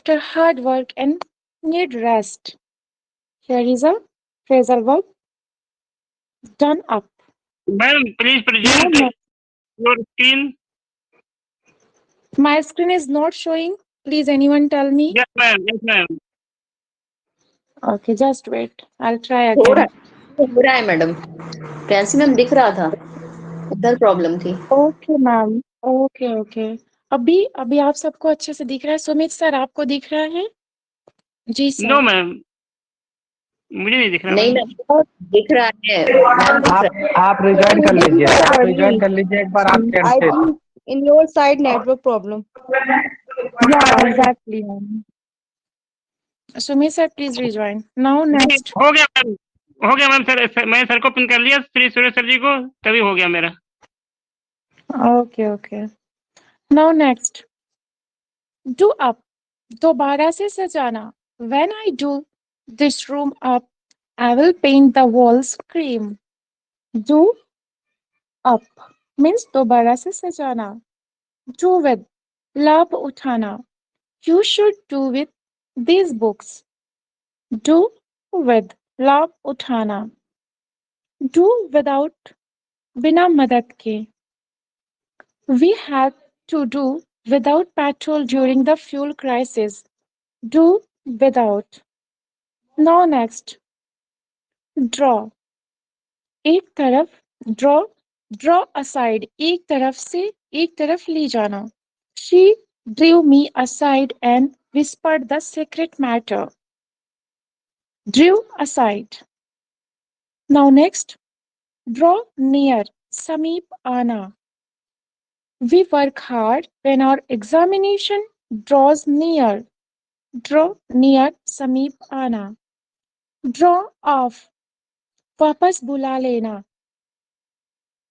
after hard work and need rest. Here is a phrasal verb done up. Ma'am, please Now, present your screen. my screen is not showing. Please, anyone tell me? Yes, ma'am. Yes, ma'am. Okay, just wait. I'll try हो रहा again. हो रहा है madam. कैंसी ma'am दिख रहा था, उधर problem थी। Okay ma'am. Okay okay. अभी अभी आप सबको अच्छे से दिख रहा है? सुमित सर आपको दिख रहा है? जी नो सर। मैम, मुझे नहीं दिख रहा नहीं मैम। मैम दिख रहा है, मैम दिख रहा है। आप रिज्वाइन कर लीजिए, आप रिज्वाइन कर लीजिए एक बार आप I cancel. think in your side network problem. Yeah, exactly, ma'am. Sumit sir, please rejoin. Now नहीं, next. हो गया मैम। हो गया मैम सर, मैं सर को पिन कर लिया, श्री सूर्य सर जी को, तभी हो गया मेरा। Okay, okay. Now next. Do up. दोबारा से सजाना. When I do this room up, I will paint the walls cream. Do up means दोबारा से सजाना. Do with लाभ उठाना. You should do with these books. Do with लाभ उठाना. Do without बिना मदद के. We had to do without petrol during the fuel crisis. Do without. Now next. Draw. एक तरफ draw, draw aside एक तरफ से एक तरफ ले जाना. She drew me aside and whispered the secret matter. Drew aside. Now next. Draw near. समीप आना. We work hard when our examination draws near. Draw near समीप आना. Draw off वापस बुला लेना.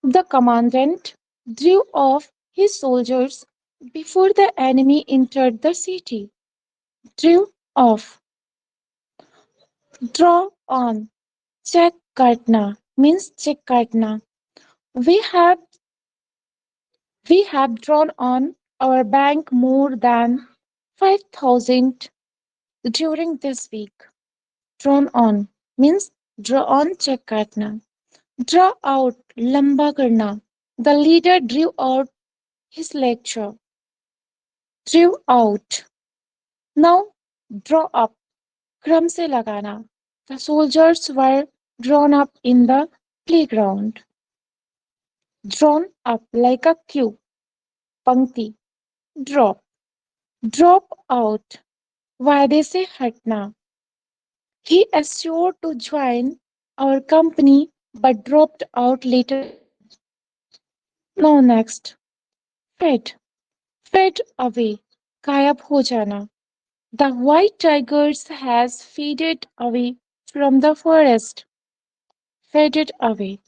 The commandant drew off his soldiers before the enemy entered the city. Drew off. Draw on. Check काटना means check काटना. We have we have drawn on our bank more than 5,000 during this week. Drawn on means draw on check काटना. Draw out लंबा करना. The leader drew out his lecture. Drew out. Now draw up. क्रम से लगाना. The soldiers were drawn up in the playground. Drawn up like a queue. पंक्ति. Drop. Drop out. वायदे से हटना. He assured to join our company but dropped out later. Now next. Fed. Fed away. गायब हो जाना. The white tigers has faded away from the forest. Faded away.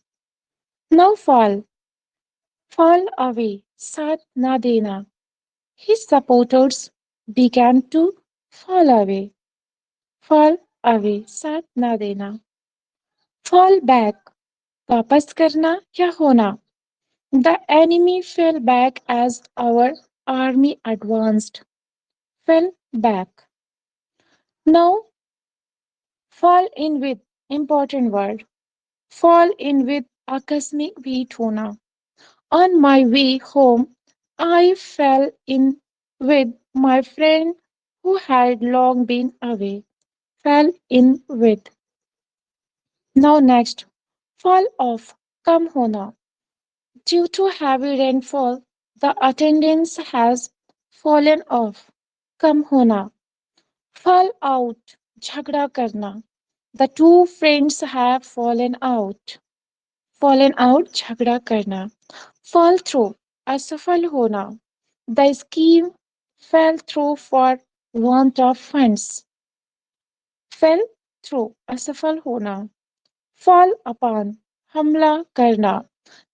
Now fall. Fall away. साथ ना देना. His supporters began to fall away. Fall away. साथ ना देना. Fall back. वापस करना या होना. The enemy fell back as our army advanced. Fell back. Now fall in with important word. Fall in with आकस्मिक भेंट होना. On my way home, I fell in with my friend who had long been away. Fell in with. Now next, fall off, कम होना. Due to heavy rainfall, the attendance has fallen off. कम होना. Fall out, झगड़ा करना. The two friends have fallen out. Fallen out, झगड़ा करना. Fall through, असफल होना. The scheme fell through for want of funds. Fell through, असफल होना. Fall upon, हमला करना.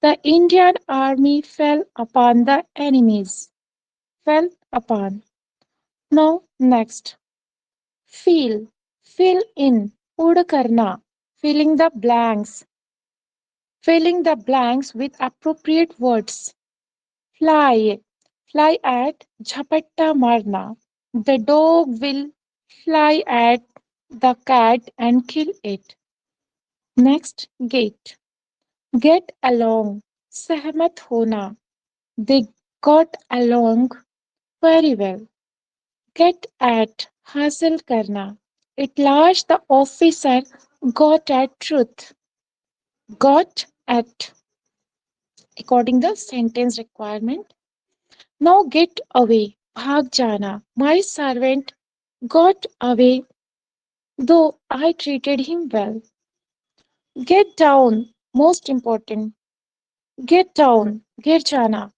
The Indian army fell upon the enemies. Fell upon. Now next. Fill. Fill in, उड़ करना. Filling the blanks. Filling the blanks with appropriate words. Fly. Fly at झपट्टा मारना. The dog will fly at the cat and kill it. Next, get. Get along. सहमत होना. They got along very well. Get at. हासिल करना. At last the officer got at truth. Got at. According the sentence requirement. Now get away. भाग जाना. My servant got away though I treated him well. Get down. Most important. Get down. गिर जाना.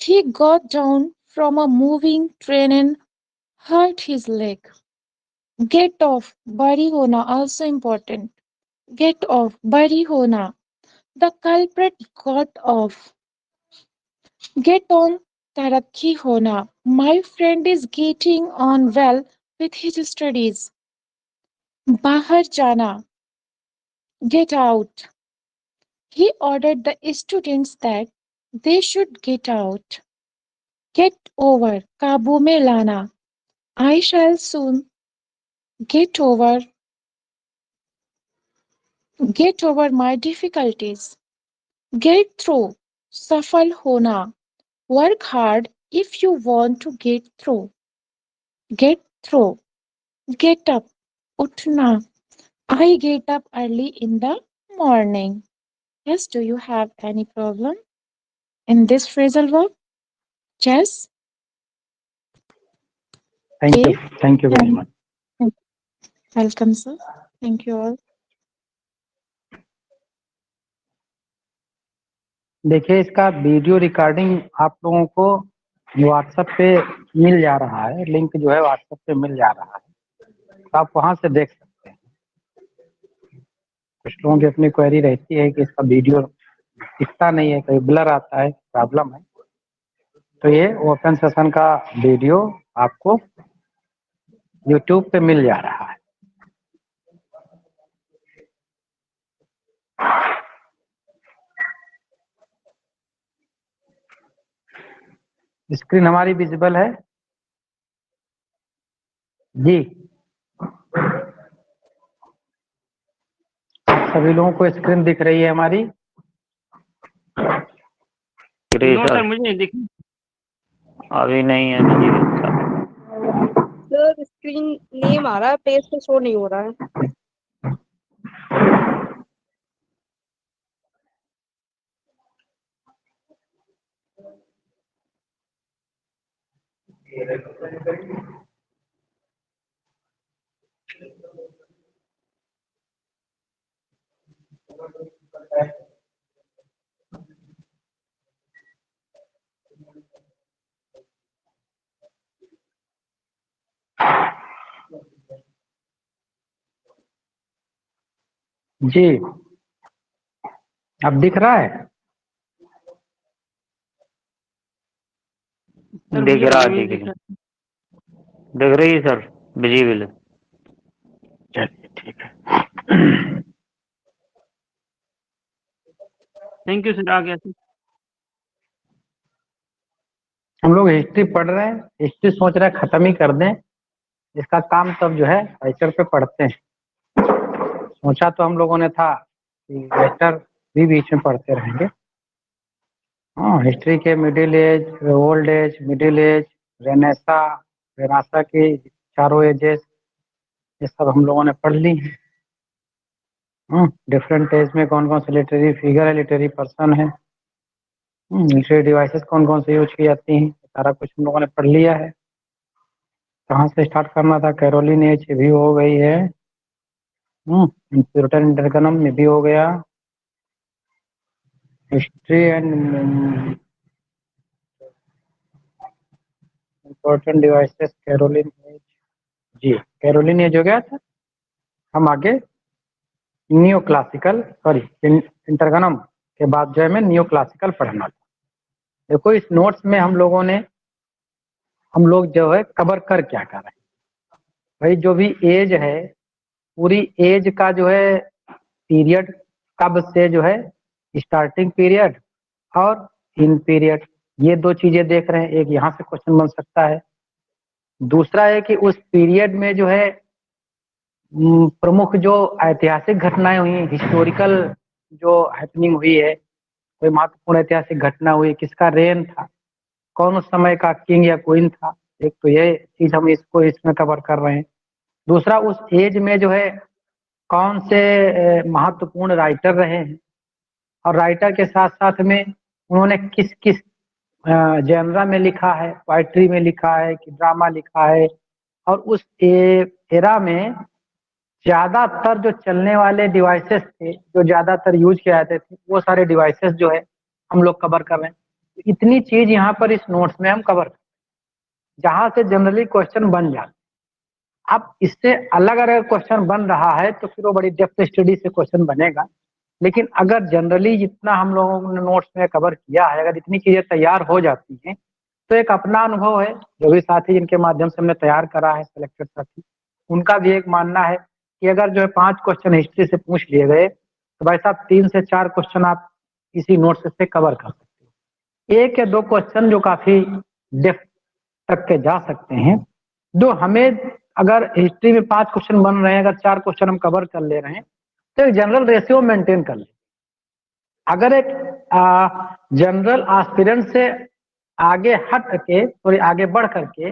He got down from a moving train and hurt his leg. Get off. बरी होना. Also important. Get off. बरी होना. The culprit got off. Get on. तरक्की होना. My friend is getting on well with his studies. बाहर जाना. Get out. He ordered the students that they should get out. Get over. काबू में लाना. I shall soon get over my difficulties. Get through. सफल होना. Work hard if you want to get through. Get through. Get up. उठना. I get up early in the morning. Yes, do you have any problem in this phrasal verb? Yes. Thank you. Okay. Thank you very much. Welcome, sir. Thank you all. देखिए, इसका video recording आप लोगों को WhatsApp पे मिल जा रहा है, link जो है व्हाट्सएप पे मिल जा रहा है, तो आप वहां से देख सकते हैं। कुछ लोगों की अपनी क्वेरी रहती है कि इसका वीडियो दिखता नहीं है, कहीं ब्लर आता है, प्रॉब्लम है, तो ये ओपन सेशन का वीडियो आपको यूट्यूब पे मिल जा रहा है। स्क्रीन हमारी विजिबल है जी? सभी लोगों को स्क्रीन दिख रही है हमारी? नो सर, मुझे नहीं दिखी अभी, नहीं है जी। सर स्क्रीन नेम आ रहा है, पेज पे शो नहीं हो रहा है। जी, अब दिख रहा है? दिख रहा, दिख रही है सर, विजिबल है। चलिए ठीक है। थैंक यू सर, आ गया सर। हम लोग हिस्ट्री पढ़ रहे हैं, हिस्ट्री सोच रहे हैं खत्म ही कर दें, इसका काम तब जो है लेक्चर पे पढ़ते हैं। सोचा तो हम लोगों ने था कि लेक्चर भी बीच में पढ़ते रहेंगे। हाँ, हिस्ट्री के middle age, old age, middle age, Renaissance की चारों एजेस, ये सब हम लोगों ने पढ़ ली है। डिफरेंट एज में कौन कौन से लिटरेरी फिगर है, लिटरेरी पर्सन है, लिटरेरी डिवाइसेस कौन कौन से यूज की जाती हैं, सारा कुछ हम लोगों ने पढ़ लिया है। कहाँ से स्टार्ट करना था? कैरोलिन एज भी हो गई है, प्यूरिटन इंटरगनम में भी हो गया। History and important devices, Caroline age, जी कैरोलिन एज हो गया था। हम आगे न्यू क्लासिकल, सॉरी इंटरगनम के बाद जो है मैं न्यू क्लासिकल पढ़ना था। देखो इस नोट्स में हम लोग जो है कवर कर क्या कर रहे हैं भाई, जो भी एज है पूरी एज का जो है पीरियड, कब से जो है स्टार्टिंग पीरियड और इन पीरियड, ये दो चीजें देख रहे हैं। एक यहाँ से क्वेश्चन बन सकता है, दूसरा है कि उस पीरियड में जो है प्रमुख जो ऐतिहासिक घटनाएं हुई, हिस्टोरिकल जो हैपनिंग हुई है, कोई महत्वपूर्ण ऐतिहासिक घटना हुई, किसका रेन था, कौन उस समय का किंग या क्वीन था, एक तो ये चीज हम इसको इसमें कवर कर रहे हैं। दूसरा उस एज में जो है कौन से महत्वपूर्ण राइटर रहे हैं, और राइटर के साथ साथ में उन्होंने किस किस जेनरा में लिखा है, पोएट्री में लिखा है कि ड्रामा लिखा है, और उस एरा में ज्यादातर जो चलने वाले डिवाइसेस थे, जो ज्यादातर यूज किए जाते थे, वो सारे डिवाइसेस जो है हम लोग कवर कर रहे हैं। इतनी चीज यहाँ पर इस नोट्स में हम कवर कर, जहां से जनरली क्वेश्चन बन जाते। अब इससे अलग अगर क्वेश्चन बन रहा है तो फिर वो बड़ी डेप्थ स्टडी से क्वेश्चन बनेगा, लेकिन अगर जनरली जितना हम लोगों ने नोट्स में कवर किया है, अगर इतनी चीजें तैयार हो जाती हैं, तो एक अपना अनुभव है, जो भी साथी जिनके माध्यम से हमने तैयार करा है, सिलेक्टेड साथी, उनका भी एक मानना है कि अगर जो है 5 क्वेश्चन हिस्ट्री से पूछ लिए गए तो भाई साहब 3 से 4 क्वेश्चन आप इसी नोट्स से कवर कर सकते हो। 1 या 2 क्वेश्चन जो काफी डेप्थ तक के जा सकते हैं, जो हमें अगर हिस्ट्री में 5 क्वेश्चन बन रहे हैं, अगर 4 क्वेश्चन हम कवर कर ले रहे हैं, तो एक जनरल रेशियो मेंटेन कर ले। अगर एक जनरल एस्पिरेंट से आगे हट के, थोड़ी आगे बढ़ करके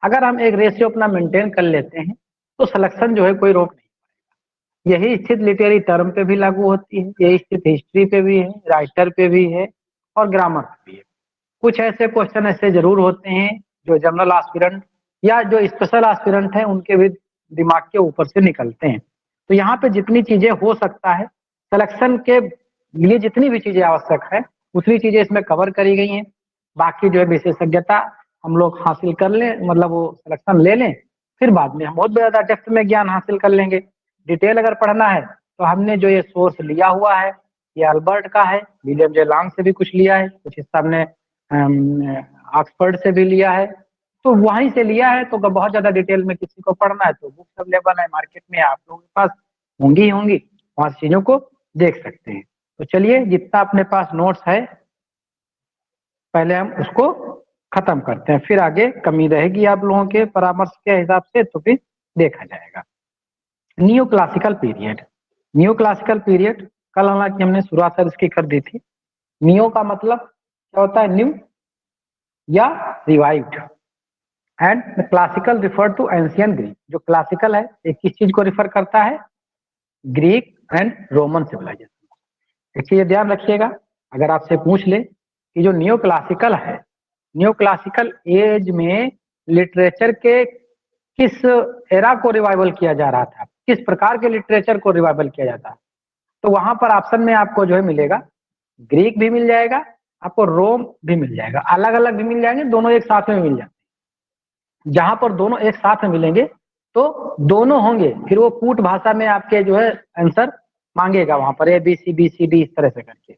अगर हम एक रेशियो अपना मेंटेन कर लेते हैं, तो सिलेक्शन जो है कोई रोक नहीं पाएगा। यही स्थिति लिटरेरी टर्म पे भी लागू होती है, यही स्थिति हिस्ट्री पे भी है, राइटर पे भी है, और ग्रामर पे भी है। कुछ ऐसे क्वेश्चन ऐसे जरूर होते हैं जो जनरल एस्पिरेंट या जो स्पेशल एस्पिरेंट है उनके भी दिमाग के ऊपर से निकलते हैं। तो यहाँ पे जितनी चीजें हो सकता है, सिलेक्शन के लिए जितनी भी चीजें आवश्यक है, उतनी चीजें इसमें कवर करी गई हैं। बाकी जो है विशेषज्ञता हम लोग हासिल कर लें, मतलब वो सिलेक्शन ले लें, फिर बाद में हम बहुत ज्यादा डेप्थ में ज्ञान हासिल कर लेंगे। डिटेल अगर पढ़ना है तो हमने जो ये सोर्स लिया हुआ है, ये अल्बर्ट का है, विलियम जे लॉन्ग से भी कुछ लिया है, कुछ हिस्सा हमने ऑक्सफोर्ड से भी लिया है, तो वहीं से लिया है। तो बहुत ज्यादा डिटेल में किसी को पढ़ना है तो बुक्स अवेलेबल है मार्केट में, आप लोगों के पास होंगी ही होंगी, वहां से चीजों को देख सकते हैं। तो चलिए, जितना अपने पास नोट्स है पहले हम उसको खत्म करते हैं, फिर आगे कमी रहेगी आप लोगों के परामर्श के हिसाब से तो फिर देखा जाएगा। New classical period, new classical period कल हालांकि हमने शुरुआत सर इसकी कर दी थी। न्यू का मतलब क्या होता है? न्यू या revived, and classical refer to ancient Greek. जो क्लासिकल है ये किस चीज को रिफर करता है? Greek and Roman civilization. एक चीज ध्यान रखिएगा, अगर आपसे पूछ ले कि जो न्यू क्लासिकल है, न्यू क्लासिकल एज में लिटरेचर के किस एरा को रिवाइवल किया जा रहा था, किस प्रकार के लिटरेचर को रिवाइवल किया जाता है, तो वहां पर ऑप्शन में आपको जो है मिलेगा ग्रीक भी मिल जाएगा, आपको रोम भी मिल जाएगा, अलग अलग भी मिल जाएंगे, दोनों एक साथ में मिल जाएंगे। जहां पर दोनों एक साथ में मिलेंगे तो दोनों होंगे, फिर वो कूट भाषा में आपके जो है आंसर मांगेगा, वहां पर ABCD इस तरह से करके।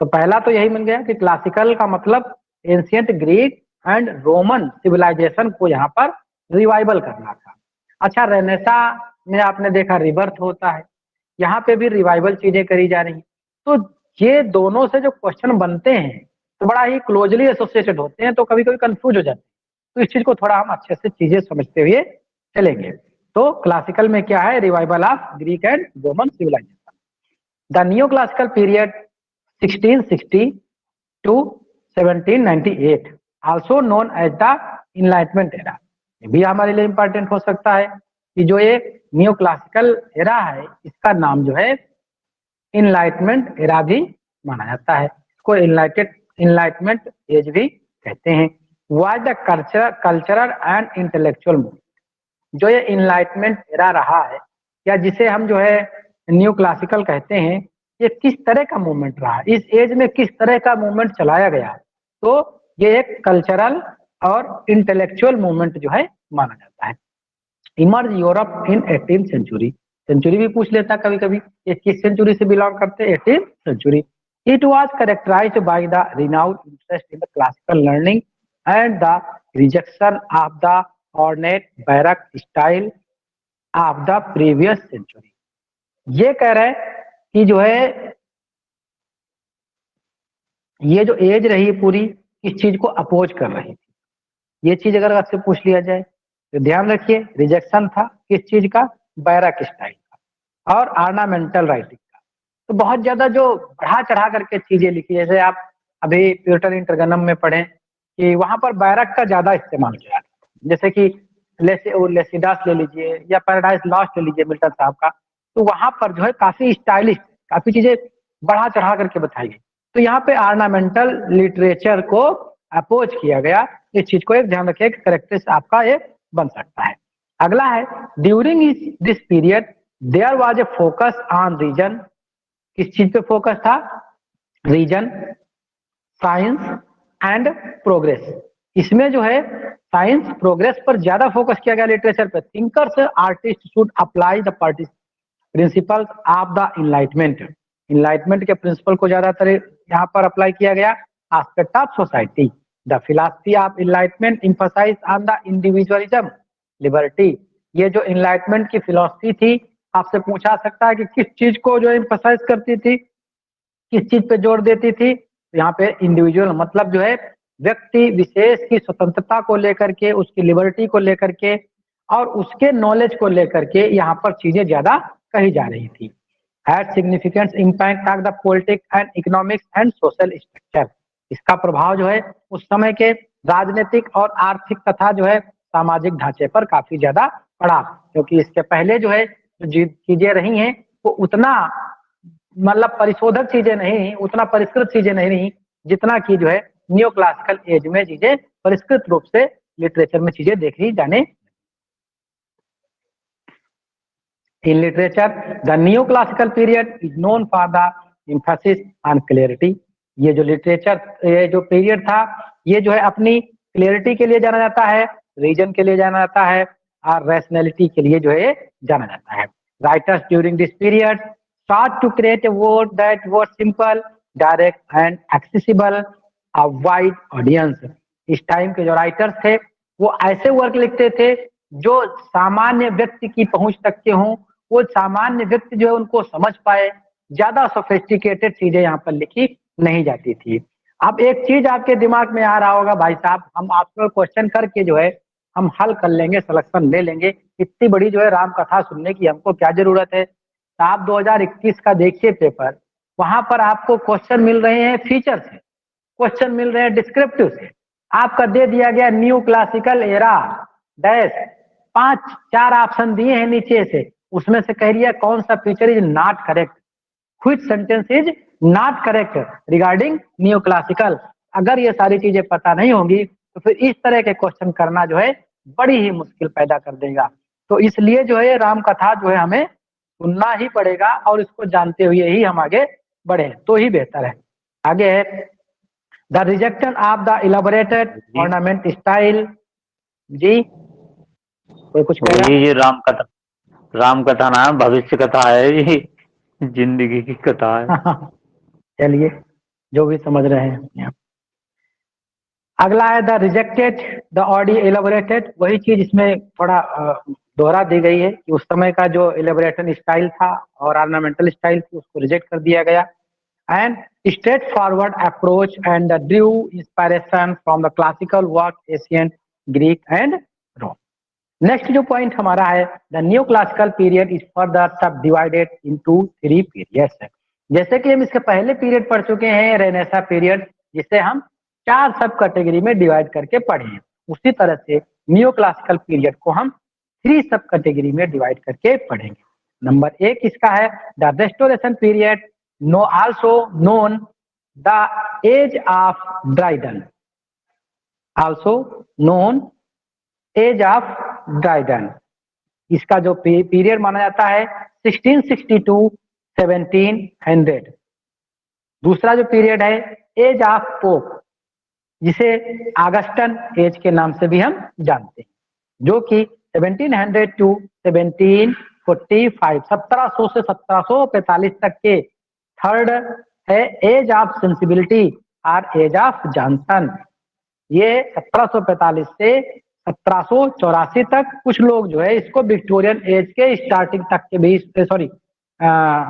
तो पहला तो यही मिल गया कि क्लासिकल का मतलब ancient Greek and Roman civilization को यहाँ पर रिवाइवल करना था। अच्छा, रेनेसा में आपने देखा रिबर्थ होता है, यहाँ पे भी रिवाइवल चीजें करी जा रही। तो ये दोनों से जो क्वेश्चन बनते हैं तो बड़ा ही क्लोजली एसोसिएटेड होते हैं, तो कभी कभी कंफ्यूज हो जाते हैं। तो इस चीज को थोड़ा हम अच्छे से चीजें समझते हुए चलेंगे। तो क्लासिकल में क्या है? Revival of Greek and Roman civilization. The new classical period 1660 to 1798, also known as the Enlightenment era। ये भी हमारे लिए इंपॉर्टेंट हो सकता है कि जो ये न्यू क्लासिकल एरा है, इसका नाम जो है इनलाइटमेंट एरा भी माना जाता है, इसको इनलाइटमेंट एज भी कहते हैं। Was the cultural and intellectual movement. जो ये इनलाइटमेंट एरा रहा है, या जिसे हम जो है न्यू क्लासिकल कहते हैं, ये किस तरह का मूवमेंट रहा, इस एज में किस तरह का मूवमेंट चलाया गया, तो ये एक कल्चरल और इंटेलेक्चुअल मूवमेंट जो है माना जाता है। Emerge Europe in 18th century, century भी पूछ लेता कभी कभी, ये किस सेंचुरी से बिलोंग करते हैं? 18th century. It was characterized by the renowned interest in the classical learning and the rejection of the ornate baroque style of the previous century. ये कह रहे हैं कि जो है ये जो एज रही पूरी, इस चीज को अपोज कर रही थी। ये चीज अगर आपसे पूछ लिया जाए तो ध्यान रखिए रिजेक्शन था किस चीज का, बैरक स्टाइल का और ऑर्नामेंटल राइटिंग का। तो बहुत ज्यादा जो बढ़ा चढ़ा करके चीजें लिखी, जैसे आप अभी प्यूटर इंटरगनम में पढ़ें कि वहां पर बैरक का ज्यादा इस्तेमाल किया, जैसे कि लेसिडास ले लीजिए या पैराडाइज लॉस्ट ले लीजिए मिल्टन साहब का, तो वहां पर जो है काफी स्टाइलिश, काफी चीजें बढ़ा चढ़ा करके बताई गई। तो यहाँ पे ऑर्नामेंटल लिटरेचर को अपोज किया गया, इस चीज को एक ध्यान रखिए, करेक्टरिस्टिक आपका ये बन सकता है। अगला है during this period there was a focus on reason, किस चीज पे फोकस था, रीजन, साइंस एंड प्रोग्रेस। इसमें जो है साइंस प्रोग्रेस पर ज्यादा फोकस किया गया लिटरेचर पे। Thinkers artist should apply the principles of the enlightenment, enlightenment के प्रिंसिपल को ज्यादातर यहाँ पर अप्लाई किया गया। Aspect of society, the philosophy of enlightenment emphasize on the individualism liberty. ये जो इनलाइटमेंट की फिलॉसफी थी, आपसे पूछा सकता है कि किस चीज को जो एम्फसाइज करती थी, किस चीज पे जोर देती थी, तो यहाँ पे इंडिविजुअल मतलब जो है व्यक्ति विशेष की स्वतंत्रता को लेकर के, उसकी लिबर्टी को लेकर के और उसके नॉलेज को लेकर के यहाँ पर चीजें ज्यादा कही जा रही थी। Had significant impact of the politics and economics and social structure, इसका प्रभाव जो है उस समय के राजनीतिक और आर्थिक तथा जो है सामाजिक ढांचे पर काफी ज्यादा पड़ा, क्योंकि इसके पहले जो है चीजें रही हैं वो उतना मतलब परिशोधक चीजें नहीं, उतना परिष्कृत चीजें नहीं रही जितना कि जो है न्यू क्लासिकल एज में चीजें परिष्कृत रूप से लिटरेचर में चीजें देखी जाने। In literature, the neoclassical period is known for the emphasis on clarity. ये जो लिटरेचर, ये जो पीरियड था, ये जो है अपनी क्लियरिटी के लिए जाना जाता है, रीजन के लिए जाना जाता है और रैशनैलिटी के लिए जो है जाना जाता है। Writers during this period sought to create a word that was simple, direct and accessible a wide audience. इस टाइम के जो राइटर्स थे वो ऐसे वर्क लिखते थे जो सामान्य व्यक्ति की पहुंच तक के हों, वो सामान्य व्यक्ति जो है उनको समझ पाए, ज्यादा सोफिस्टिकेटेड चीजें यहाँ पर लिखी नहीं जाती थी। अब एक चीज आपके दिमाग में आ रहा होगा, भाई साहब हम आपको क्वेश्चन करके जो है हम हल कर लेंगे, सिलेक्शन ले लेंगे, इतनी बड़ी जो है राम कथा सुनने की हमको क्या जरूरत है। आप 2021 का देखिए पेपर, वहां पर आपको क्वेश्चन मिल रहे हैं फीचर से, क्वेश्चन मिल रहे हैं डिस्क्रिप्टिव से, आपका दे दिया गया new classical era dash, 5-4 option दिए हैं नीचे से, उसमें से कह रही है कौन सा feature is not correct, which sentence is not correct regarding new classical. अगर ये सारी चीजें पता नहीं होंगी तो फिर इस तरह के क्वेश्चन करना जो है बड़ी ही मुश्किल पैदा कर देगा। तो इसलिए जो है राम कथा जो है हमें सुनना ही पड़ेगा और इसको जानते हुए ही हम आगे बढ़े तो ही बेहतर है। आगे है the rejection of the elaborated ornament style. जी कोई कुछ कह रहा? ये राम कथा ना भविष्य कथा है, ये जिंदगी की कथा है। चलिए जो भी समझ रहे हैं। अगला है the rejected the audio elaborated, वही चीज इसमें थोड़ा दोहरा दी गई है कि उस समय का जो इलेबोरेशन स्टाइल था और ऑर्नामेंटल स्टाइल थी उसको रिजेक्ट कर दिया गया। And straightforward approach and drew inspiration from the classical work Asian Greek and Rome. Next जो पॉइंट हमारा है the new classical period is further subdivided into 3 periods. जैसे कि हम इसके पहले पीरियड पढ़ चुके हैं रेनेसा पीरियड, जिसे हम 4 सब कैटेगरी में डिवाइड करके पढ़े हैं, उसी तरह से न्यू क्लासिकल पीरियड को हम 3 सब कैटेगरी में डिवाइड करके पढ़ेंगे। नंबर 1 इसका है the restoration period, no also known the age of Dryden, also known age of Dryden. इसका जो पीरियड माना जाता है 1662 1700। दूसरा जो पीरियड है एज ऑफ पोप, जिसे आगस्टन एज के नाम से भी हम जानते हैं, जो कि 1700 टू 1745 1700 से 1745 तक के। थर्ड है एज ऑफ सेंसिबिलिटी और एज ऑफ जॉनसन, ये 1745 से 1784 तक। कुछ लोग जो है इसको विक्टोरियन एज के स्टार्टिंग तक के भी, सॉरी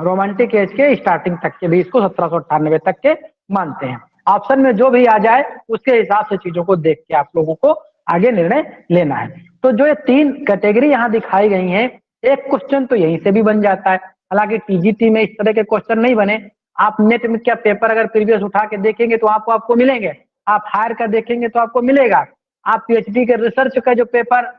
रोमांटिक एज के स्टार्टिंग तक के भी इसको 1798 तक के मानते हैं। ऑप्शन में जो भी आ जाए उसके हिसाब से चीजों को देख के आप लोगों को आगे निर्णय लेना है। तो जो ये 3 कैटेगरी यहाँ दिखाई गई हैं, एक क्वेश्चन तो यहीं से भी बन जाता है। हालांकि टीजीटी में इस तरह के क्वेश्चन नहीं बने। आप नेट में क्या पेपर अगर प्रीवियस उठा के देखेंगे तो आपको मिलेंगे। आप हायर का देखेंगे तो आपको मिलेगा। आप पीएचडी के रिसर्च का जो पेपर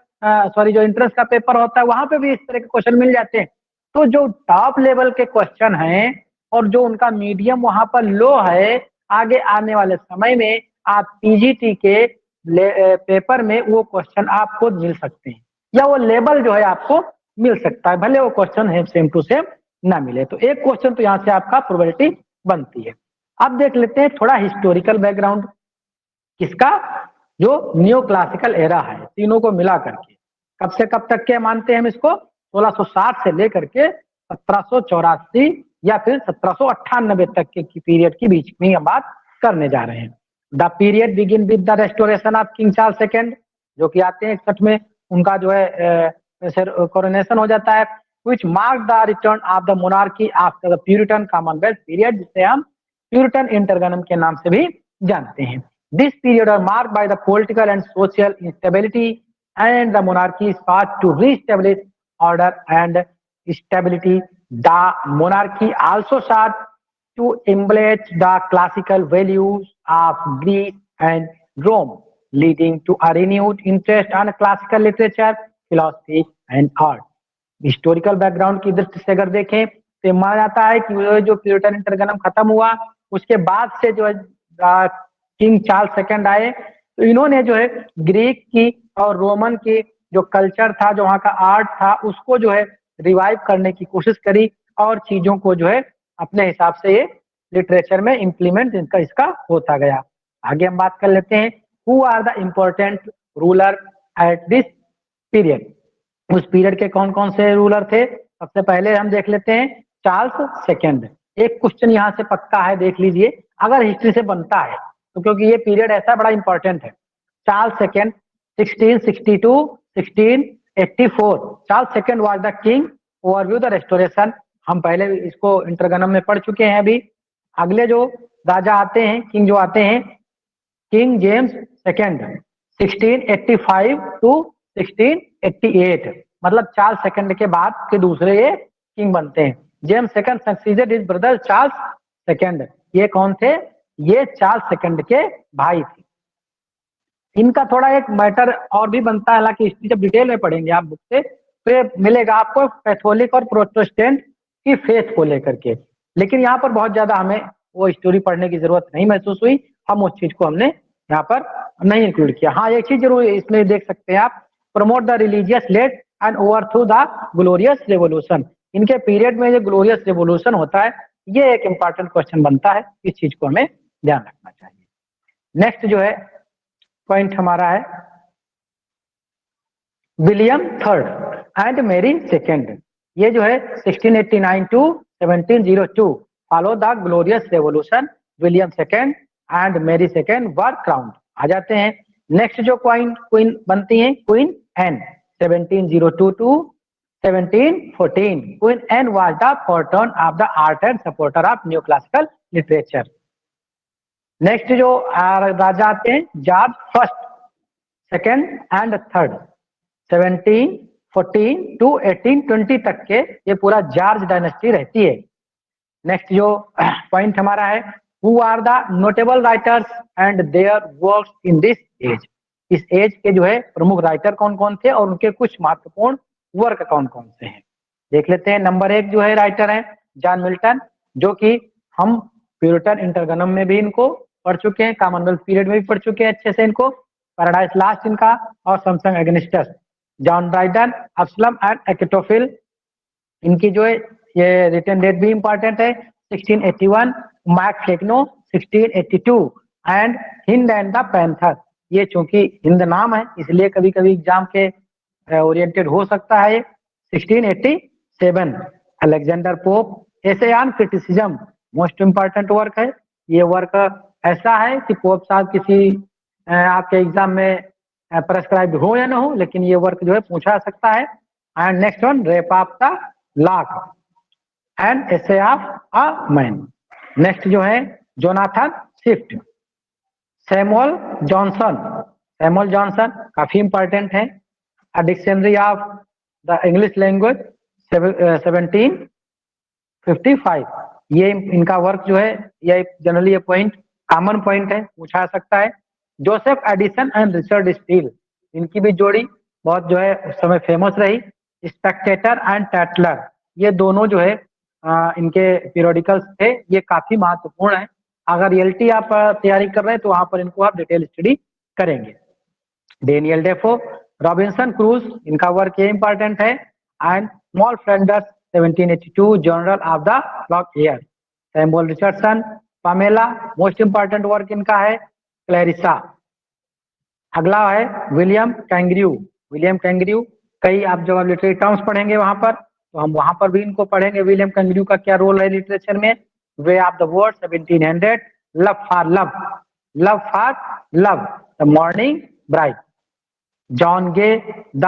जो एंट्रेंस का पेपर होता है वहां पे भी इस तरह के क्वेश्चन मिल जाते हैं। तो जो टॉप लेवल के क्वेश्चन हैं और जो उनका मीडियम वहां पर लो है, आगे आने वाले समय में आप टीजीटी के पेपर में वो क्वेश्चन आपको मिल सकते हैं, या वो लेवल जो है आपको मिल सकता है, भले वो क्वेश्चन है सेम टू सेम ना मिले। तो एक क्वेश्चन तो यहाँ से आपका प्रोबेबिलिटी बनती है। अब देख लेते हैं थोड़ा हिस्टोरिकल बैकग्राउंड किसका, जो न्यू क्लासिकल एरा है, तीनों को मिला करके कब से कब तक के मानते हैं हम इसको, 1660 से लेकर के 1784 या फिर 1798 तक के पीरियड की बीच में हम बात करने जा रहे हैं। The period begin with the restoration of king Charles second, जो कि आते हैं 61 में, उनका जो है कोरोनेशन हो जाता है, which marked the return of the monarchy after the Puritan Commonwealth period, जिसे हम प्यूरिटन इंटरगनम के नाम से भी जानते हैं। This period are marked by the political and social instability and the monarchy sought to re-establish order and stability. The monarchy also sought to emulate the classical values of Greece and Rome, leading to a renewed interest in classical literature, philosophy and art. Historical background की दृष्टि से अगर देखें तो माना जाता है कि जो प्यूरिटन इंटरगनम खत्म हुआ उसके बाद से जो है किंग चार्ल्स सेकंड आए, तो इन्होंने जो है ग्रीक की और रोमन की जो कल्चर था, जो वहाँ का आर्ट था, उसको जो है रिवाइव करने की कोशिश करी और चीजों को जो है अपने हिसाब से ये लिटरेचर में इम्प्लीमेंट इसका होता गया। आगे हम बात कर लेते हैं who are the important ruler at this period. उस पीरियड के कौन कौन से रूलर थे, सबसे पहले हम देख लेते हैं चार्ल्स सेकंड। एक क्वेश्चन यहाँ से पक्का है, देख लीजिए अगर हिस्ट्री से बनता है तो, क्योंकि ये पीरियड ऐसा बड़ा इंपॉर्टेंट है। Charles second 1662 1684, Charles second was the king, overview the restoration, हम पहले इसको इंटरगनम में पढ़ चुके हैं। अभी अगले जो राजा आते हैं, किंग जो आते हैं, किंग जेम्स सेकंड 1685 टू 1688, मतलब चार्ल्स सेकंड के बाद के दूसरे ये किंग बनते हैं। James second succeeded his brother Charles second. ये कौन थे, ये चार्ल्स सेकंड के भाई थे। इनका थोड़ा एक मैटर और भी बनता है, हालांकि हिस्ट्री जब डिटेल में पढ़ेंगे आप बुक से तो ये मिलेगा आपको कैथोलिक और प्रोटेस्टेंट की फेथ को लेकर के, लेकिन यहाँ पर बहुत ज्यादा हमें वो स्टोरी पढ़ने की जरूरत नहीं महसूस हुई, हम उस चीज को हमने यहाँ पर नहीं इंक्लूड किया। हाँ, एक चीज जरूर इसमें देख सकते हैं आप, promote the religious let and overthrew the glorious revolution. इनके पीरियड में जो ग्लोरियस रेवोल्यूशन होता है, ये एक इंपॉर्टेंट क्वेश्चन बनता है, इस चीज को हमें ध्यान रखना चाहिए। नेक्स्ट जो है पॉइंट हमारा है William third and Mary second. ये जो है 1689 to 1702 follow the glorious revolution, William second and Mary second were crowned. आ जाते हैं नेक्स्ट जो क्वीन बनती है, queen Anne 1702 to 1714। Queen Anne was the patron of the art and supporter of new classical literature. Next जो राजा आते हैं, George first second and third 1714 to 1820 तक के ये पूरा जॉर्ज डायनेस्टी रहती है। नेक्स्ट जो पॉइंट हमारा है, who are the notable writers and their works in this age. इस एज के जो है प्रमुख राइटर कौन कौन थे और उनके कुछ महत्वपूर्ण वर्क कौन कौन से हैं, देख लेते हैं। नंबर 1 जो है राइटर है जॉन मिल्टन, जो कि हम प्यूरिटन इंटरगनम में भी इनको पढ़ चुके हैं, कॉमनवेल्थ पीरियड में भी पढ़ चुके हैं अच्छे से इनको, पैराडाइज लास्ट इनका, और सैमसंग एग्निस्टस, जॉन ड्राइडन, अब्सलम एंड एक्टोफिल। इनकी जो है ये रिटन डेट भी इंपॉर्टेंट है 1681, Mac Flecknoe 1682 and hind and the panther. ये चूंकि हिंद नाम है इसलिए कभी कभी एग्जाम के ओरिएंटेड हो सकता है। 1687 Alexander pope, essay on criticism, most important work है। ये वर्क ऐसा है कि पोप साहब किसी आपके एग्जाम में प्रेस्क्राइब हो या ना हो, लेकिन ये वर्क जो है पूछा सकता है। And next one rape of the lock and essay of a man. Next जो है Jonathan Swift, Samuel Johnson, Samuel Johnson काफी इंपॉर्टेंट है। A dictionary of the English language 1755। ये इनका वर्क जो है, ये जनरली ये पॉइंट कॉमन पॉइंट है, पूछा सकता है। Joseph Addison and Richard Steele, इनकी भी जोड़ी बहुत जो है उस समय फेमस रही। स्पेक्टेटर एंड टैटलर, ये दोनों जो है इनके पीरियोडिकल्स थे, ये काफी महत्वपूर्ण है। अगर एलटी आप तैयारी कर रहे हैं तो वहां पर इनको आप डिटेल स्टडी करेंगे। डेनियल डेफो, रॉबिन्सन क्रूज, इनका वर्क ये इंपॉर्टेंट है। And mall Flanders 1782 general of the clock year. Samuel Richardson, Pamela, most important work इनका है क्लैरिसा। अगला है विलियम कैंग्रू। विलियम कैंग्रू, कई आप जब आप लिटरेरी टर्म्स पढ़ेंगे वहां पर, तो हम वहां पर भी इनको पढ़ेंगे। विलियम कैंग्रू का क्या रोल है लिटरेचर में। Way of the world 1700, love for love, love for love, the mourning bride. John Gay, the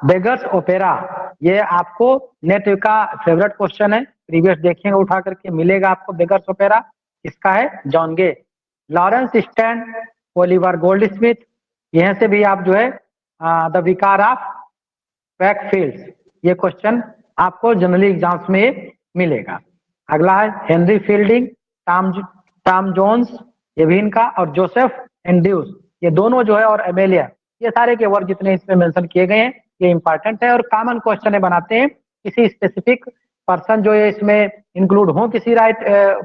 beggar's opera, ये आपको नेट का फेवरेट क्वेश्चन है, प्रीवियस देखेंगे उठा करके मिलेगा आपको। बेगर्स ओपेरा किसका है, John Gay. Laurence Sterne, Oliver Goldsmith, यहां से भी आप जो है द विकार ऑफ वैकफील्ड, ये क्वेश्चन आपको जनरली एग्जाम्स में मिलेगा। अगला है हेनरी फील्डिंग, टॉम जोन्स, ये भी इनका, और जोसेफ एंड्रयूज, ये दोनों जो है, और एमेलिया, ये सारे के वर्क जितने इसमें मेंशन किए गए हैं ये इंपॉर्टेंट है और कॉमन क्वेश्चन बनाते हैं। किसी स्पेसिफिक पर्सन जो है इसमें इंक्लूड हो किसी राइट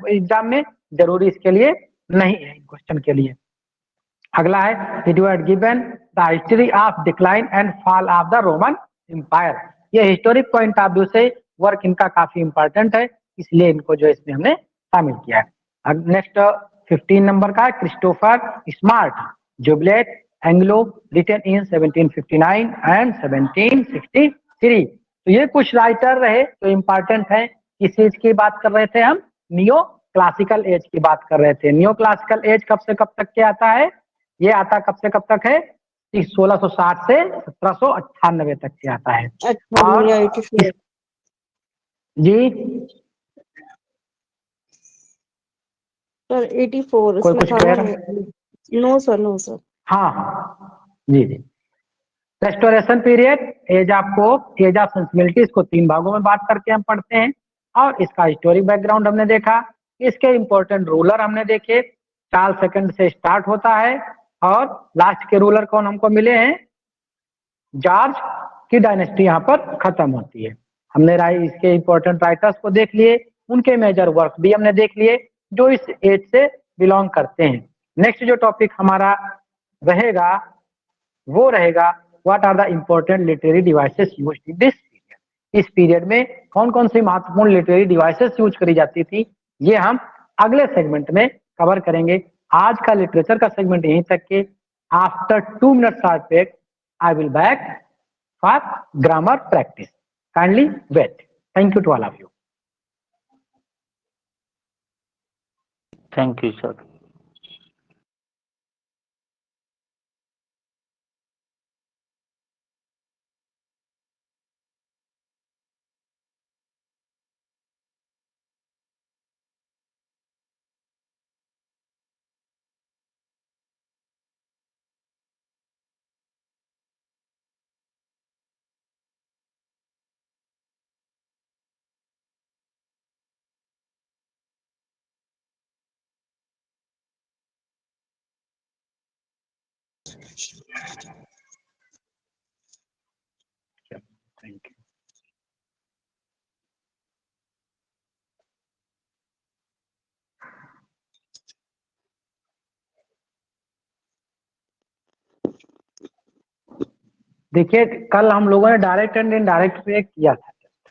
एग्जाम में, जरूरी इसके लिए नहीं है क्वेश्चन के लिए। अगला है Edward Gibbon, the history of decline and fall of the Roman empire, ये हिस्टोरिक पॉइंट ऑफ व्यू से वर्क इनका काफी इंपॉर्टेंट है, इसलिए इनको जो इसमें हमने शामिल किया है। नेक्स्ट 15 नंबर का है क्रिस्टोफर स्मार्ट, जुबलेट एंग्लो, रिटन इन 1759 एंड 1763। तो ये कुछ राइटर रहे तो इंपॉर्टेंट है। किस चीज की बात कर रहे थे हम, नियो क्लासिकल एज की बात कर रहे थे। नियो क्लासिकल एज कब से कब तक के आता है, ये आता कब से कब तक है, 1660 से 1798 तक के आता है। और जी सर 84 कोई इसमें कुछ था कह ना। No sir, no sir. हाँ जी जी। रेस्टोरेशन पीरियड, एज आपको एज ऑफ सेंसिबिलिटी, इसको 3 भागों में बात करके हम पढ़ते हैं, और इसका हिस्टोरिक बैकग्राउंड हमने देखा, इसके इंपॉर्टेंट रूलर हमने देखे। चार्ल्स सेकंड से स्टार्ट होता है और लास्ट के रूलर कौन हमको मिले हैं, जॉर्ज की डायनेस्टी यहाँ पर खत्म होती है। हमने इसके इंपॉर्टेंट राइटर्स को देख लिए, उनके मेजर वर्क भी हमने देख लिए जो इस एज से बिलोंग करते हैं। नेक्स्ट जो टॉपिक हमारा रहेगा वो रहेगा what are the important literary devices used in this period. इस पीरियड में कौन कौन सी महत्वपूर्ण लिटरेरी डिवाइसेस यूज करी जाती थी, ये हम अगले सेगमेंट में कवर करेंगे। आज का लिटरेचर का सेगमेंट यहीं तक के। After 2 minutes of break I will back for grammar practice. Kindly wait. Thank you to all of you. Thank you sir. Thank you. देखिए कल हम लोगों ने डायरेक्ट एंड इनडायरेक्ट पे किया था टेस्ट।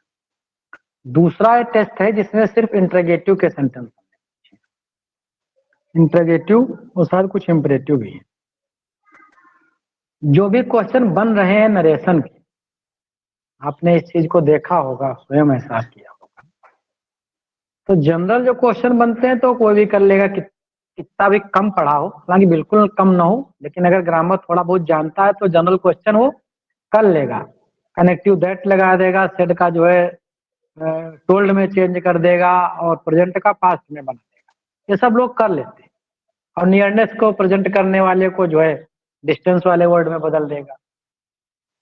दूसरा टेस्ट है जिसमें सिर्फ इंटरोगेटिव के सेंटेंस, इंटरोगेटिव और शायद कुछ इंपरेटिव भी है। जो भी क्वेश्चन बन रहे हैं नरेशन के, आपने इस चीज को देखा होगा, स्वयं एहसास किया होगा। तो जनरल जो क्वेश्चन बनते हैं तो कोई भी कर लेगा, कितना भी कम पढ़ा हो, हालांकि बिल्कुल कम ना हो, लेकिन अगर ग्रामर थोड़ा बहुत जानता है तो जनरल क्वेश्चन वो कर लेगा। कनेक्टिव दैट लगा देगा, सेड का जो है टोल्ड में चेंज कर देगा और प्रेजेंट का पास्ट में बना देगा, ये सब लोग कर लेते हैं। और नियरनेस को प्रेजेंट करने वाले को जो है डिस्टेंस वाले वर्ड में बदल देगा।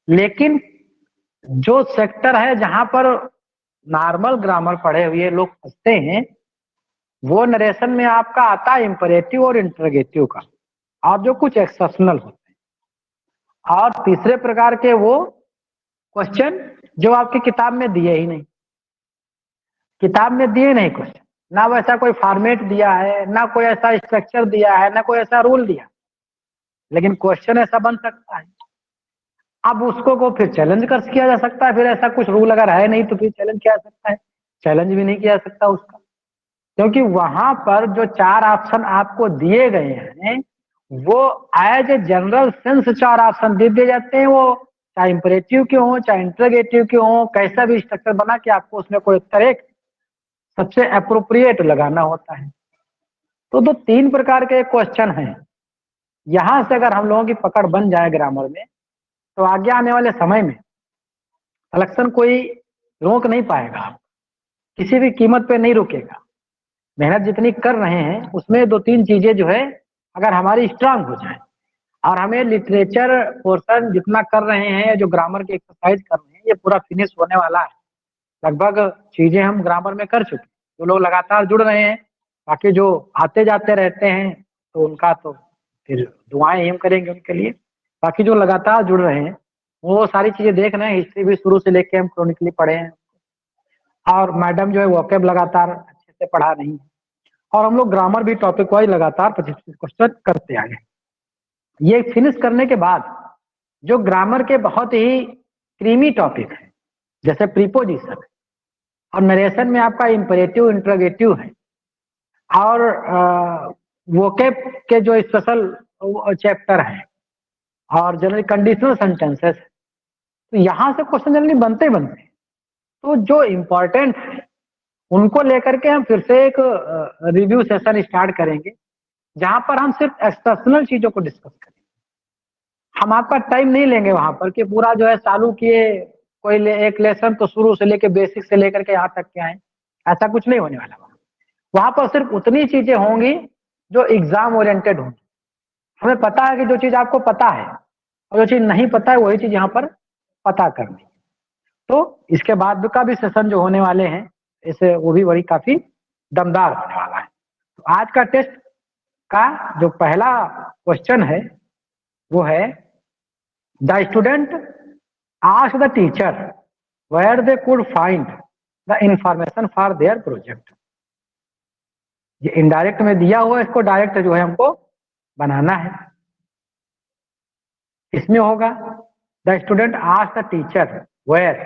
लेकिन जो सेक्टर है जहां पर नॉर्मल ग्रामर पढ़े हुए लोग फंसते हैं, वो नरेशन में आपका आता है इंपरेटिव और इंटरोगेटिव का, और जो कुछ एक्सेप्शनल होते हैं, और तीसरे प्रकार के वो क्वेश्चन जो आपकी किताब में दिए ही नहीं, किताब में दिए नहीं क्वेश्चन, ना वैसा कोई फॉर्मेट दिया है, ना कोई ऐसा स्ट्रक्चर दिया है, ना कोई ऐसा रूल दिया, लेकिन क्वेश्चन ऐसा बन सकता है। अब उसको को फिर चैलेंज कर किया जा सकता है, फिर ऐसा कुछ रूल अगर है नहीं तो फिर चैलेंज किया जा सकता है, चैलेंज भी नहीं किया जा सकता उसका, क्योंकि वहां पर जो 4 ऑप्शन आपको दिए गए हैं वो as a general sense 4 option दे दिए जाते हैं, वो चाहे इंपरेटिव के हो चाहे इंटरोगेटिव के हो, कैसा भी स्ट्रक्चर बना के आपको उसमें कोई उत्तर एक सबसे अप्रोप्रिएट लगाना होता है। तो 3 प्रकार के क्वेश्चन हैं। यहां से अगर हम लोगों की पकड़ बन जाए ग्रामर में, तो आगे आने वाले समय में सिलेक्शन कोई रोक नहीं पाएगा, किसी भी कीमत पे नहीं रुकेगा। मेहनत जितनी कर रहे हैं उसमें 2-3 चीजें जो है अगर हमारी स्ट्रांग हो जाए, और हमें लिटरेचर पोर्शन जितना कर रहे हैं, जो ग्रामर की एक्सरसाइज कर रहे हैं, ये पूरा फिनिश होने वाला है। लगभग चीजें हम ग्रामर में कर चुके, जो लोग लगातार जुड़ रहे हैं, बाकी जो आते जाते रहते हैं तो उनका तो फिर दुआएं हम करेंगे उनके लिए। बाकी जो लगातार जुड़ रहे हैं वो सारी चीजें देख रहे हैं, हिस्ट्री भी शुरू से लेके हम क्रोनिकली पढ़े हैं, और मैडम जो है वोकैब लगातार अच्छे से पढ़ा रही है, और हम लोग ग्रामर भी टॉपिक वाइज लगातार 25 क्वेश्चन करते आए। ये फिनिश करने के बाद जो ग्रामर के बहुत ही क्रीमी टॉपिक है, जैसे प्रीपोजिशन और नरेशन में आपका इंपरेटिव इंटरोगेटिव है, और वोकैब के जो स्पेशल चैप्टर है, और जनरल कंडीशनल सेंटेंसेस, तो यहाँ से क्वेश्चन जनरली बनते ही बनते हैं। तो जो इम्पोर्टेंट है उनको लेकर के हम फिर से एक रिव्यू सेशन स्टार्ट करेंगे, जहां पर हम सिर्फ एक्सेप्शनल चीजों को डिस्कस करेंगे। हम आपका टाइम नहीं लेंगे वहां पर कि पूरा जो है चालू किए कोई एक लेसन तो शुरू से लेके बेसिक से लेकर के यहाँ तक के आए, ऐसा कुछ नहीं होने वाला। वहां पर सिर्फ उतनी चीजें होंगी जो एग्जाम ओरिएंटेड होंगी। हमें पता है कि जो चीज आपको पता है और जो चीज नहीं पता है वही चीज यहाँ पर पता करनी। तो इसके बाद का भी सेशन जो होने वाले हैं इसे वो भी बड़ी काफी दमदार होने वाला है। तो आज का टेस्ट का जो पहला क्वेश्चन है वो है, the student asked the teacher where they could find the information for their project. ये इनडायरेक्ट में दिया हुआ, इसको डायरेक्ट जो है हमको बनाना है। इसमें होगा the student asked the teacher where,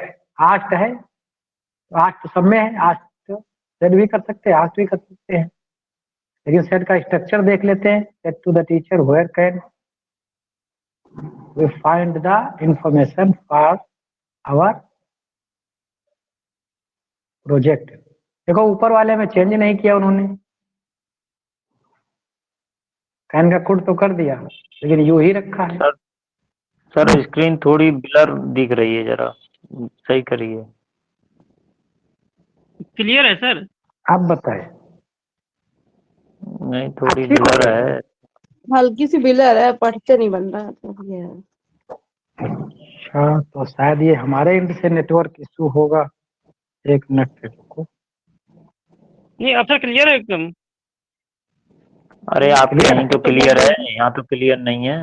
asked है तो आस्क्ड तो सब में है, आस्क्ड सेड भी कर सकते हैं, आस्क्ड भी कर सकते हैं, लेकिन सेट का स्ट्रक्चर देख लेते हैं। Said to the teacher where can we find the information for our project. देखो ऊपर वाले में चेंज नहीं किया उन्होंने, कैन का खुद तो कर दिया लेकिन यू ही रखा है। सर स्क्रीन थोड़ी ब्लर दिख रही है, जरा सही करिए। क्लियर है सर? आप बताए। नहीं थोड़ी ब्लर है। हल्की सी बिलर है, पढ़ते नहीं बन रहा है तो ये है। अच्छा, तो शायद ये हमारे एंड से नेटवर्क इशू होगा। एक मिनट फिर रुको। नहीं अब सर क्लियर है एकदम। अरे आपके यहीं तो क्लियर है, यहाँ तो क्लियर नहीं है।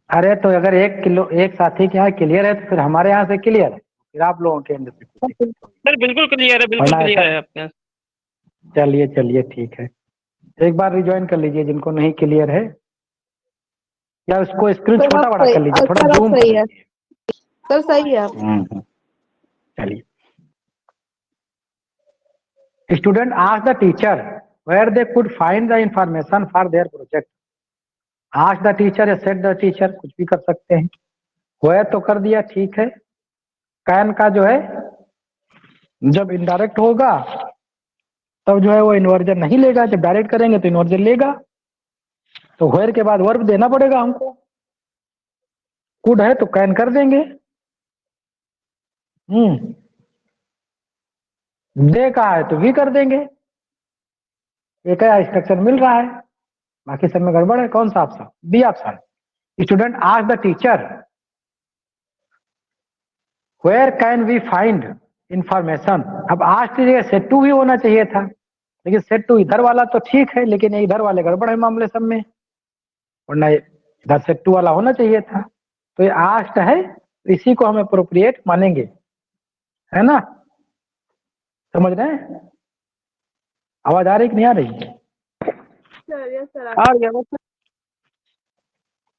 अरे तो अगर एक साथी के यहाँ क्लियर है तो फिर हमारे यहाँ से क्लियर है, फिर आप लोगों के एंड से। सर बिल्कुल क्लियर है, बिल्कुल वरना क्लियर ऐसा- है आपके यहाँ। चलिए चलिए ठीक है, एक बार रिज्वाइन कर लीजिए जिनको नहीं क्लियर है, या उसको स्क्रीन सर, छोटा अब बड़ा सही- कर लीजिए, अब थोड़ा सर, अब जूम सही है। सर सही है। चलिए। Student asked the teacher where they could find the information for their project. Asked the teacher या सेड द टीचर, कुछ भी कर सकते हैं। वेयर तो कर दिया, ठीक है। कैन का जो है जब इनडायरेक्ट होगा तब जो है वो इन्वर्जन नहीं लेगा, जब डायरेक्ट करेंगे तो इन्वर्जन लेगा। तो वेयर के बाद वर्ब देना पड़ेगा हमको। कुड है तो कैन कर देंगे। दे का है तो भी कर देंगे। एक स्ट्रक्चर मिल रहा है, बाकी सब में गड़बड़ है। कौन सा option? B option. Student asked the teacher where can we find information. अब आज की जगह सेट टू भी होना चाहिए था, लेकिन सेट टू इधर वाला तो ठीक है, लेकिन ये इधर वाले गड़बड़ है मामले सब में, वरना इधर सेट टू वाला होना चाहिए था। तो ये आस्ट है, इसी को हम अप्रोप्रिएट मानेंगे, है ना? समझ रहे हैं? आवाज आ रही कि नहीं आ रही? आ गया बस।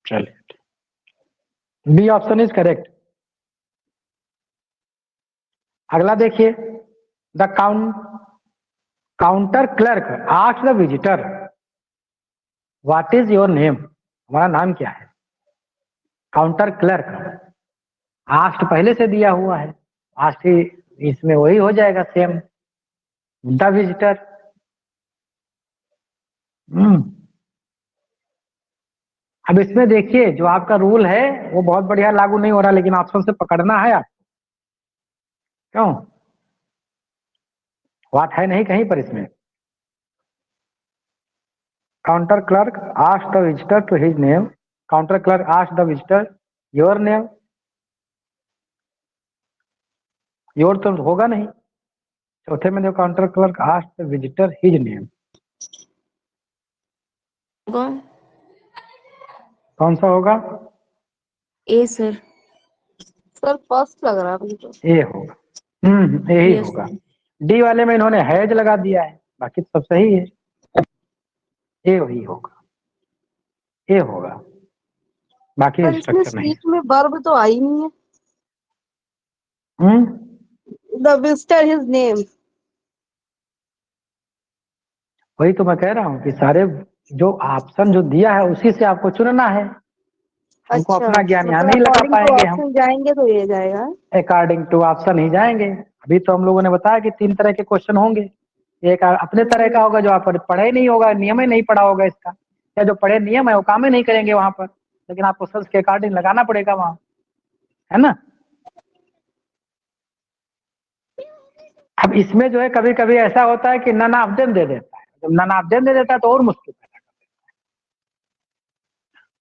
चलिए, बी ऑप्शन इज करेक्ट। अगला देखिए, the counter clerk asked the visitor what is your name. हमारा नाम क्या है? काउंटर क्लर्क, आस्क्ड पहले से दिया हुआ है, आस्क्ड इसमें वही हो जाएगा सेम, द विजिटर। अब इसमें देखिए, जो आपका रूल है वो बहुत बढ़िया लागू नहीं हो रहा, लेकिन ऑप्शन से पकड़ना है आप। क्यों? व्हाट है नहीं कहीं पर इसमें। Counter clerk asked the visitor to his name, counter clerk asked the visitor your name. Your तो होगा नहीं। चौथे में जो counter clerk asked the visitor his name, कौन सा होगा? ए सर। सर फर्स्ट लग रहा है मुझे तो। ए होगा। यही Yes, होगा। डी वाले में इन्होंने हैज लगा दिया है, बाकी सब सही है। ए वही होगा, ए होगा, बाकी पर इसमें स्ट्रक्चर नहीं। स्पीच में वर्ब तो आई नहीं है। हम्म द विजिटर हिज नेम। वही तो मैं कह रहा हूँ कि सारे जो ऑप्शन जो दिया है उसी से आपको चुनना है। हमको अच्छा, अपना ज्ञान यहाँ मतलब नहीं लगा अकॉर्डिंग टू पाएंगे, हम ऑप्शन जाएंगे तो ये जाएगा। अकॉर्डिंग टू ऑप्शन ही जाएंगे। अभी तो हम लोगों ने बताया कि 3 तरह के क्वेश्चन होंगे। एक अपने तरह का होगा जो आप पढ़े ही नहीं होगा, नियम ही नहीं पढ़ा होगा इसका, या जो पढ़े नियम है वो काम ही नहीं करेंगे वहां पर, लेकिन आपको क्वेश्चन के अकॉर्डिंग लगाना पड़ेगा वहां, है ना? अब इसमें जो है कभी कभी ऐसा होता है कि नन ऑफ देम दे देता है, जब नन ऑफ देम दे देता है तो और मुश्किल पैदा कर देता है।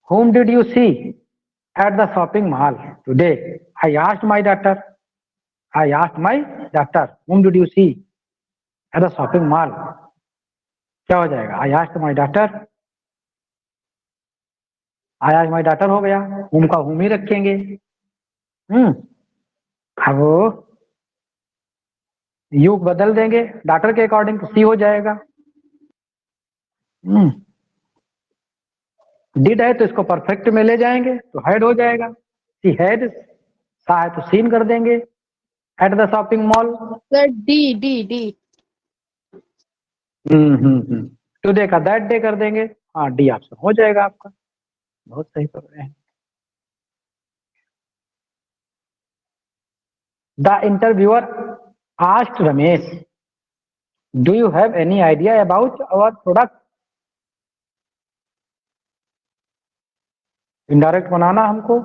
Whom did you see at the shopping mall today? I asked my daughter. I asked my daughter. Whom did you see at the shopping mall? क्या हो जाएगा? I asked my daughter. I asked my daughter हो गया, whom का whom ही रखेंगे। अब you बदल देंगे डॉटर के अकॉर्डिंग तो सी हो जाएगा। डिड है तो इसको परफेक्ट में ले जाएंगे तो हैड हो जाएगा, सी हैड। सा है तो सीन कर देंगे, at the shopping mall. Sir D D D. Today का दैट डे कर देंगे। हाँ, डी ऑप्शन हो जाएगा आपका। बहुत सही कर रहे हैं। The interviewer asked Ramesh, do you have any idea about our product. Indirect बनाना हमको।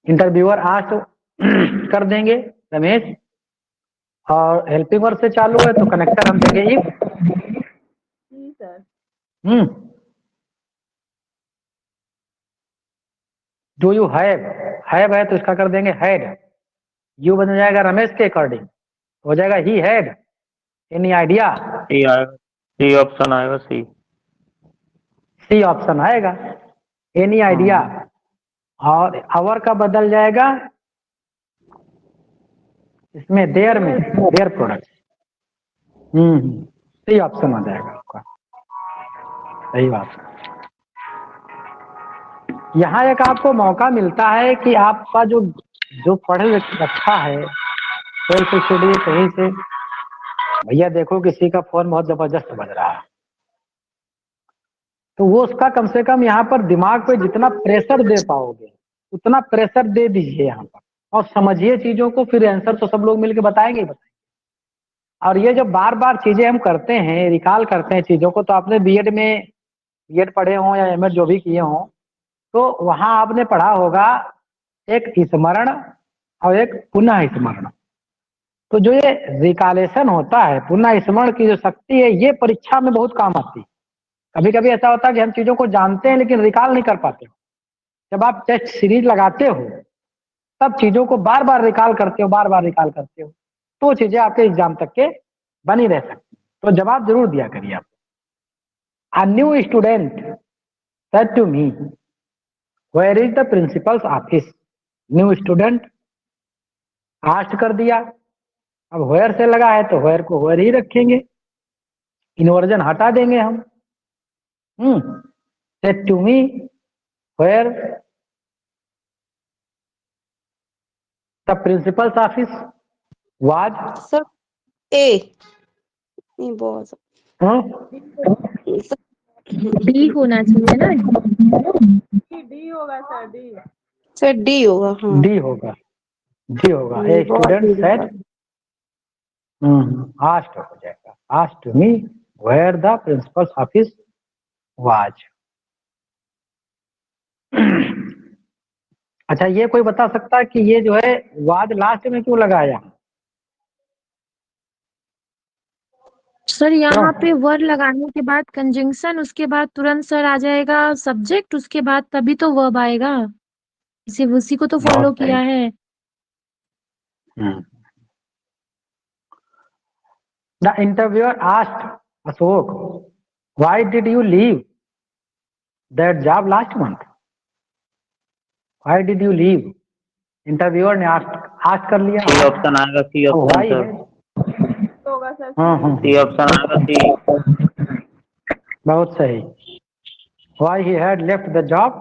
इंटरव्यूअर आस्क्ड कर देंगे रमेश, और हेल्पिंग वर्ब से चालू है तो कनेक्टर हम देंगे इफ। डू यू हैव है तो इसका कर देंगे हैड। यू बन जाएगा रमेश के अकॉर्डिंग, हो जाएगा he had any idea. C option आएगा, सी ऑप्शन आएगा, एनी आइडिया। और आवर का बदल जाएगा इसमें देयर में, देयर प्रोडक्ट। सी ऑप्शन आ जाएगा आपका। सही बात। यहाँ एक आपको मौका मिलता है कि आपका जो पढ़े रखा है 12th स्टडी कहीं से, भैया देखो किसी का फोन बहुत जबरदस्त बज रहा है, तो वो उसका कम से कम यहाँ पर दिमाग पे जितना प्रेशर दे पाओगे उतना प्रेशर दे दीजिए यहाँ पर, और समझिए चीजों को, फिर आंसर तो सब लोग मिलके बताएंगे ही बताएंगे। और ये जो बार बार चीजें हम करते हैं, रिकॉल करते हैं चीजों को, तो आपने बीएड पढ़े हों या एमएड जो भी किए हों, तो वहां आपने पढ़ा होगा एक स्मरण और एक पुनः स्मरण। तो जो ये रिकॉलेशन होता है, पुनः स्मरण की जो शक्ति है, ये परीक्षा में बहुत काम आती है। कभी कभी ऐसा होता है कि हम चीजों को जानते हैं लेकिन रिकॉल नहीं कर पाते। जब आप टेस्ट सीरीज लगाते हो सब चीजों को बार बार रिकॉल करते हो, बार बार रिकॉल करते हो, तो चीजें आपके एग्जाम तक के बनी रह सकती। तो जवाब जरूर दिया करिए आप। A new student said to me, where is the principal's office? New student asked कर दिया, अब where से लगा है तो where को where ही रखेंगे, इन्वर्जन हटा देंगे हम। said to me, where the principal's office was? Sir A नहीं बहुत डी होना चाहिए ना। सर डी होगा। हाँ डी होगा, डी होगा। ए बहुत स्टूडेंट easy सेड, था। आस्ट हो जाएगा, asked me where the principal's office was. अच्छा, ये कोई बता सकता है कि ये जो है वाज लास्ट में क्यों लगाया? सर यहाँ क्यों? पे वर्ड लगाने के बाद कंजंक्शन, उसके बाद तुरंत सर आ जाएगा सब्जेक्ट, उसके बाद तभी तो वर्ब आएगा। इसे उसी को तो फॉलो बहुत सही। किया है। The interviewer asked Ashok, why did you leave that job last month? Why did you leave? Interviewer ने आस्क कर लिया। सी ऑप्शन आएगा, सी अब ऑप्शन व्हाई सर, है। सी ऑप्शन आएगा, सी। बहुत सही। Why he had left the job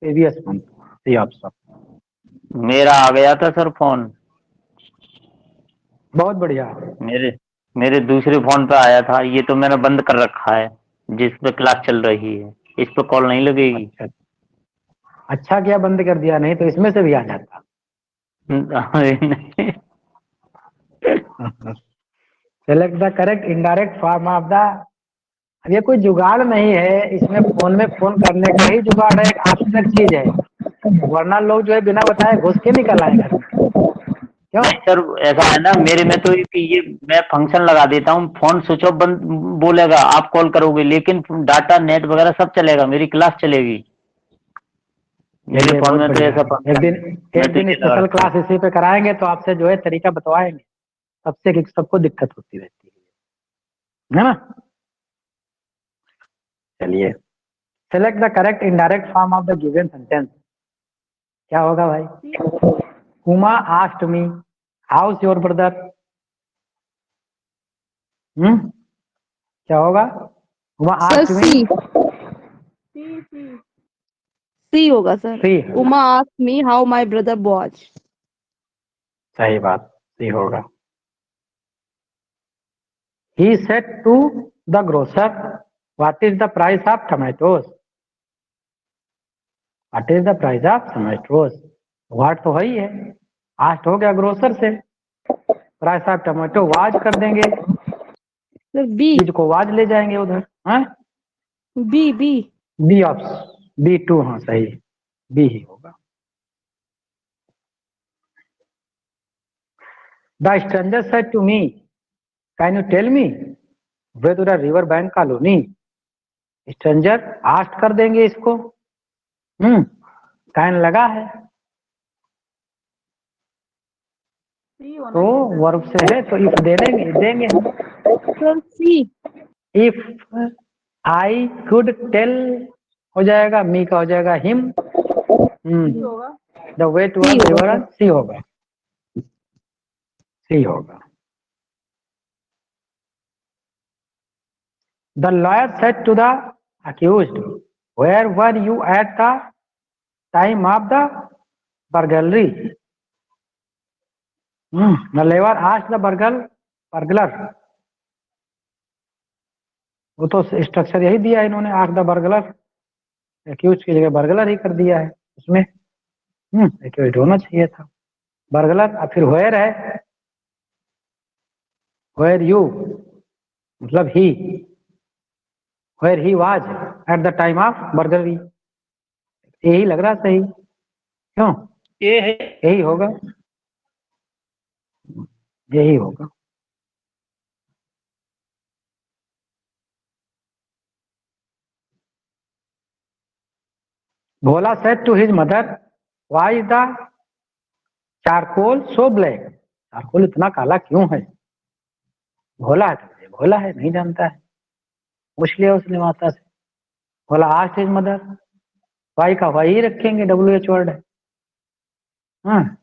previous month, C option. मेरा आ गया था सर फोन, बहुत बढ़िया। मेरे मेरे दूसरे फोन पे आया था, ये तो मैंने बंद कर रखा है, जिस पे क्लास चल रही है, इस पे कॉल नहीं लगेगी। अच्छा, अच्छा किया बंद कर दिया, नहीं तो इसमें से भी आ जाता। Select the correct indirect form of the. अब ये कोई जुगाड़ नहीं है, इसमें फोन में फोन करने का ही जुगाड़ है, एक आवश्यक चीज है, वरना लोग जो है बिना बताए घुस के निकल आए घर में। क्यों? नहीं सर, ऐसा है ना, मेरे में तो ये मैं फंक्शन लगा देता हूँ, फोन स्विच ऑफ बंद बोलेगा, आप कॉल करोगे, लेकिन डाटा नेट वगैरह सब चलेगा, मेरी क्लास चलेगी। मेरे चलिए फोन बहुत में तो बढ़िया। ऐसा एक दिन मैं तो ये लगा स्पेशल रखा क्लास इसी पे कराएंगे तो आपसे जो है तरीका बतवाएंगे, सबसे सबको दिक्कत होती रहती है ना। चलिए, select the correct indirect form of the given sentence. क्या होगा भाई? Uma asked me, how is your brother? क्या होगा? Uma sir asked C me. C होगा sir. C, Uma asked me how my brother was. सही बात, सी होगा। He said to the grocer, what is the price of tomatoes? What is the price of tomatoes? What तो वही है, asked हो गया grocer से, प्राइस ऑफ टमाटो वाज कर देंगे, सर बी चीज को वाज ले जाएंगे उधर। हाँ, B B B option, B two, हाँ सही, बी ही होगा। The stranger said to me, can you tell me where the river bank colony? Stranger asked कर देंगे इसको, कैन लगा है तो वर्ब से है तो इफ दे देंगे हम। Sir C if I could tell हो जाएगा, मी का हो जाएगा him. The way to river, C होगा, सी होगा। The lawyer said to the accused, where were you at the time of the burglary? The लेबर आस्क्ड द बर्गलर, वो तो स्ट्रक्चर यही दिया है इन्होंने, आस्क्ड द बर्गलर, एक्यूज की जगह बर्गलर ही कर दिया है उसमें। एक्यूज होना चाहिए था बर्गलर। और फिर वेयर है, वेयर यू मतलब he, where he was at the time of burglary, यही लग रहा सही। क्यों? ये है। यही होगा, यही होगा। Bhola said to his mother, why is the charcoal so black, charcoal इतना काला क्यों है? भोला है तो भोला है, नहीं जानता है, पूछ लिया उसने माता से। बोला आस्क हिज मदर, वाई का वाई ही रखेंगे, WH वर्ड है। हाँ,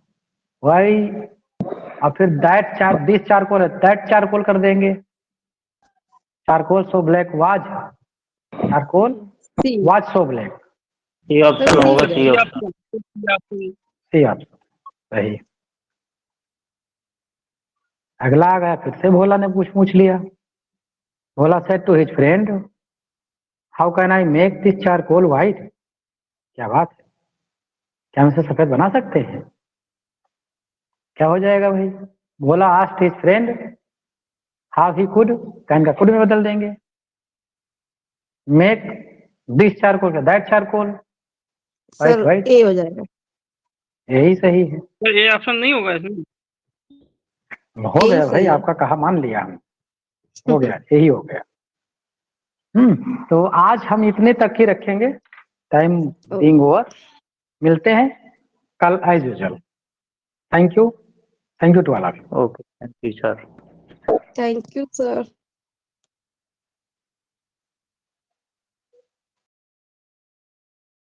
वाई, और फिर दैट दिस चारकोल है, दैट चारकोल कर देंगे। Charcoal so black was, charcoal C was so black, C option C होगा, हो सी जाएगा। ऑप्शन। सी ऑप्शन सही। अगला आ गया, फिर से भोला ने पूछ लिया। Bhola said to his friend, how can I make this charcoal white? क्या बात है, क्या हम इसे सफेद बना सकते हैं? क्या हो जाएगा भाई? Bhola asked his friend how he could, can का कुड में बदल देंगे। मेक दिस चारकोल का that charcoal white sir white, A हो जाएगा। यही सही है। तो ये ऑप्शन नहीं होगा इसमें। हो यही गया भाई, सही है। आपका कहा मान लिया हम, हो गया, यही हो गया। तो आज हम इतने तक ही रखेंगे, टाइम बीइंग ओवर। मिलते हैं कल as usual. Thank you to all of you. Okay, thank you sir. Thank you sir.